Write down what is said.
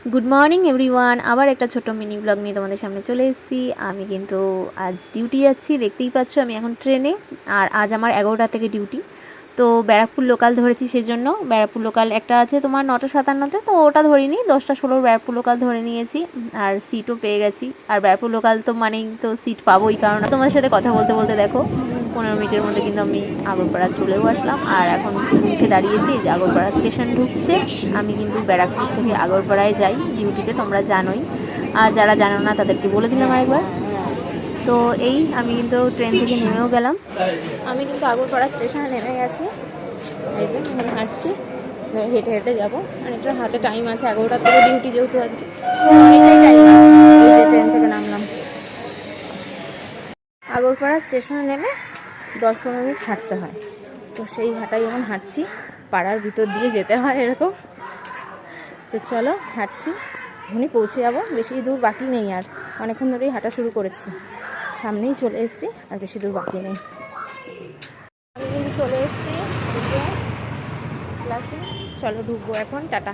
Good morning everyone, আবার একটা ছোট্ট মিনি ব্লগ নিয়ে তোমাদের সামনে চলে এসেছি। আমি কিন্তু আজ ডিউটি যাচ্ছি, দেখতেই পাচ্ছ আমি এখন ট্রেনে। আর আজ আমার 11টা থেকে ডিউটি। তো ব্যারাকপুর লোকাল ধরেছি, সেজন্য ব্যারাকপুর লোকাল একটা আছে তোমার 9:57-তে, তো ওটা ধরিনি, 10:16 ব্যারাকপুর লোকাল ধরে নিয়েছি। আর সিটও পেয়ে গেছি। আর ব্যারাকপুর লোকাল তো মানেই তো সিট পাবোই, কারণ তোমাদের সাথে কথা বলতে বলতে দেখো 15 মিনিটের মধ্যে কিন্তু আমি আগরপাড়া চলেও আসলাম। আর এখন উঠে দাঁড়িয়েছি, যে আগরপাড়া স্টেশন ঢুকছে। আমি কিন্তু ব্যারাকপুর থেকে আগরপাড়ায় যাই ডিউটিতে, তোমরা জানোই। আর যারা জানো না তাদেরকে বলে দিলাম আরেকবার। তো এই আমি কিন্তু ট্রেন থেকে নেমেও গেলাম। আমি কিন্তু আগরপাড়া স্টেশনে নেমে গেছি। এই যে আমি হাঁটছি, হেঁটে হেঁটে যাবো। অনেকটা হাতে টাইম আছে, 11টার থেকে ডিউটি, যেহেতু আজকে অনেকটাই টাইম আছে। এই যে ট্রেন থেকে নামলাম, আগরপাড়া স্টেশনে নেমে 10-15 মিনিট হাঁটতে হয়। তো সেই হাঁটাই এখন হাঁটছি, পাড়ার ভিতর দিয়ে যেতে হয় এরকম। তো চলো হাঁটছি, এখনই পৌঁছে যাবো, বেশি দূর বাকি নেই। আর অনেকক্ষণ ধরেই হাঁটা শুরু করেছি, সামনেই চলে এসেছি, আর বেশি দূর বাকি নেই। আমি কিন্তু চলে এসেছি ক্লাসে, চলো ঢুকবো এখন, টাটা।